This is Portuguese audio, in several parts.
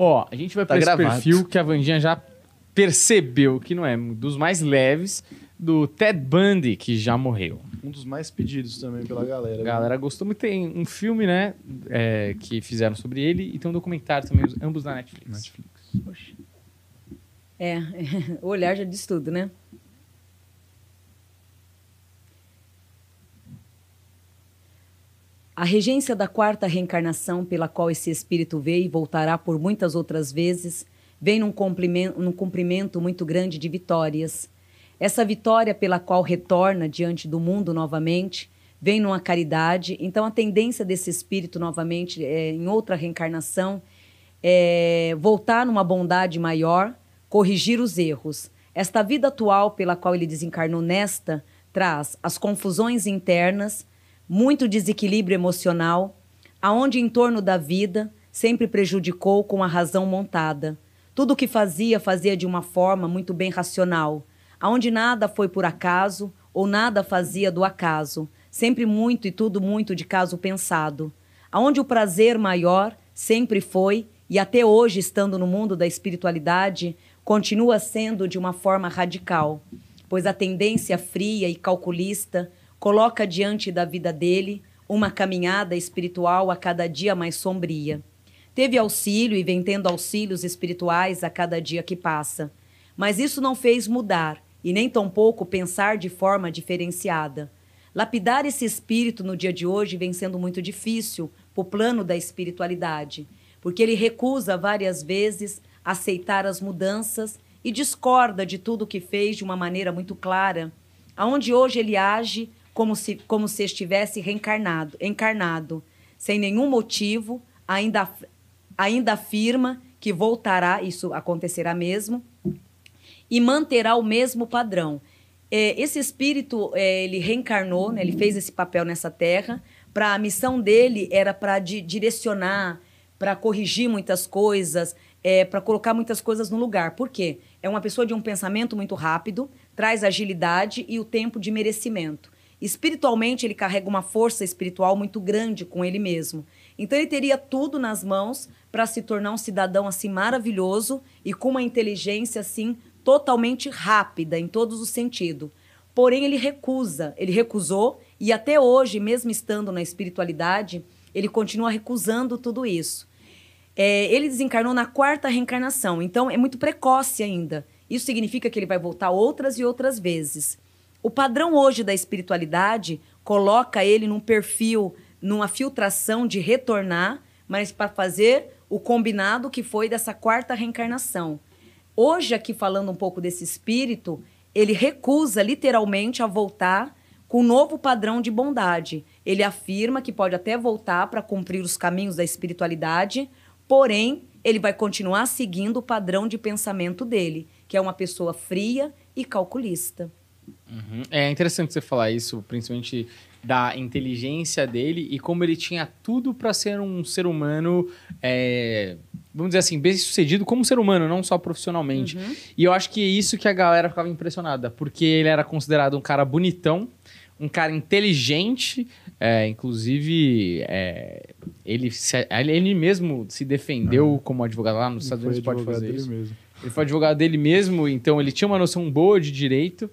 Ó, a gente vai Tá pra esse gravado. perfil que a Vandinha já percebeu que não é dos mais leves, do Ted Bundy, que já morreu. Um dos mais pedidos também pela galera. A galera gostou muito. Tem um filme, né, que fizeram sobre ele e tem um documentário também, ambos na Netflix. Netflix. O olhar já diz tudo, né? A regência da quarta reencarnação pela qual esse espírito veio e voltará por muitas outras vezes, vem num cumprimento muito grande de vitórias. Essa vitória pela qual retorna diante do mundo novamente, vem numa caridade. Então, a tendência desse espírito novamente, em outra reencarnação, é voltar numa bondade maior, corrigir os erros. Esta vida atual pela qual ele desencarnou nesta, traz as confusões internas, muito desequilíbrio emocional, aonde em torno da vida sempre prejudicou com a razão montada. Tudo o que fazia, fazia de uma forma muito bem racional, aonde nada foi por acaso ou nada fazia do acaso, sempre muito e tudo muito de caso pensado, aonde o prazer maior sempre foi, e até hoje, estando no mundo da espiritualidade, continua sendo de uma forma radical, pois a tendência fria e calculista coloca diante da vida dele uma caminhada espiritual a cada dia mais sombria. Teve auxílio e vem tendo auxílios espirituais a cada dia que passa, mas isso não fez mudar e nem tampouco pensar de forma diferenciada. Lapidar esse espírito no dia de hoje vem sendo muito difícil para o plano da espiritualidade, porque ele recusa várias vezes aceitar as mudanças e discorda de tudo que fez de uma maneira muito clara, aonde hoje ele age como se estivesse encarnado, sem nenhum motivo, ainda afirma que voltará, isso acontecerá mesmo, e manterá o mesmo padrão. Esse espírito, ele reencarnou, né, ele fez esse papel nessa terra, a missão dele era para direcionar, para corrigir muitas coisas, para colocar muitas coisas no lugar. Por quê? É uma pessoa de um pensamento muito rápido, traz agilidade e o tempo de merecimento. Espiritualmente, ele carrega uma força espiritual muito grande com ele mesmo. Então, ele teria tudo nas mãos para se tornar um cidadão assim maravilhoso e com uma inteligência assim totalmente rápida em todos os sentidos. Porém, ele recusou e até hoje, mesmo estando na espiritualidade, ele continua recusando tudo isso. Ele desencarnou na quarta reencarnação, então é muito precoce ainda. Isso significa que ele vai voltar outras e outras vezes. O padrão hoje da espiritualidade coloca ele num perfil, numa filtração de retornar, mas para fazer o combinado que foi dessa quarta reencarnação. Hoje, aqui falando um pouco desse espírito, ele recusa literalmente a voltar com um novo padrão de bondade. Ele afirma que pode até voltar para cumprir os caminhos da espiritualidade, porém, ele vai continuar seguindo o padrão de pensamento dele, que é uma pessoa fria e calculista. Uhum. É interessante você falar isso, principalmente da inteligência dele e como ele tinha tudo para ser um ser humano, vamos dizer assim, bem-sucedido como ser humano, não só profissionalmente. Uhum. E eu acho que é isso que a galera ficava impressionada, porque ele era considerado um cara bonitão, um cara inteligente, inclusive ele mesmo se defendeu como advogado lá nos Estados Unidos, pode fazer isso. Ele foi advogado dele mesmo, então ele tinha uma noção boa de direito.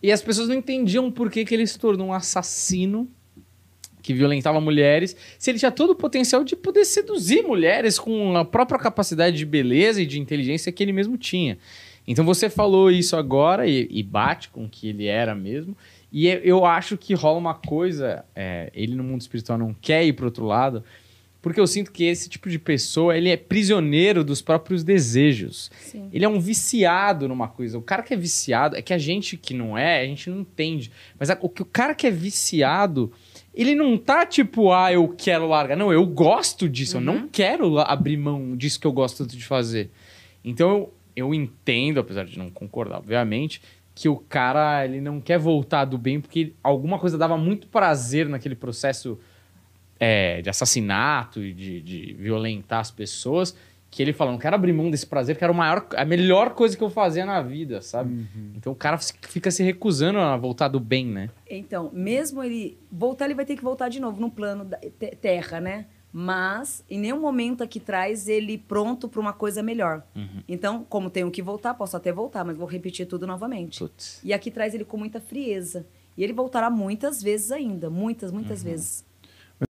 E as pessoas não entendiam por que ele se tornou um assassino que violentava mulheres, se ele tinha todo o potencial de poder seduzir mulheres com a própria capacidade de beleza e de inteligência que ele mesmo tinha. Então você falou isso agora e bate com o que ele era mesmo. E eu acho que rola uma coisa, ele no mundo espiritual não quer ir para outro lado, porque eu sinto que esse tipo de pessoa, ele é prisioneiro dos próprios desejos. Sim. Ele é um viciado numa coisa. O cara que é viciado, é que a gente que não é, a gente não entende. Mas o cara que é viciado, ele não tá tipo, eu quero largar. Não, eu gosto disso, eu não quero abrir mão disso que eu gosto tanto de fazer. Então eu entendo, apesar de não concordar, obviamente, que o cara ele não quer voltar do bem porque alguma coisa dava muito prazer naquele processo de assassinato e de violentar as pessoas, que ele fala, não quero abrir mão desse prazer, que era a melhor coisa que eu fazia na vida, sabe? Uhum. Então o cara fica se recusando a voltar do bem, né? Então, mesmo ele voltar, ele vai ter que voltar de novo no plano da terra, né? Mas em nenhum momento aqui traz ele pronto para uma coisa melhor. Então, como tenho que voltar, posso até voltar, mas vou repetir tudo novamente. Putz. E aqui traz ele com muita frieza. E ele voltará muitas vezes ainda, muitas vezes.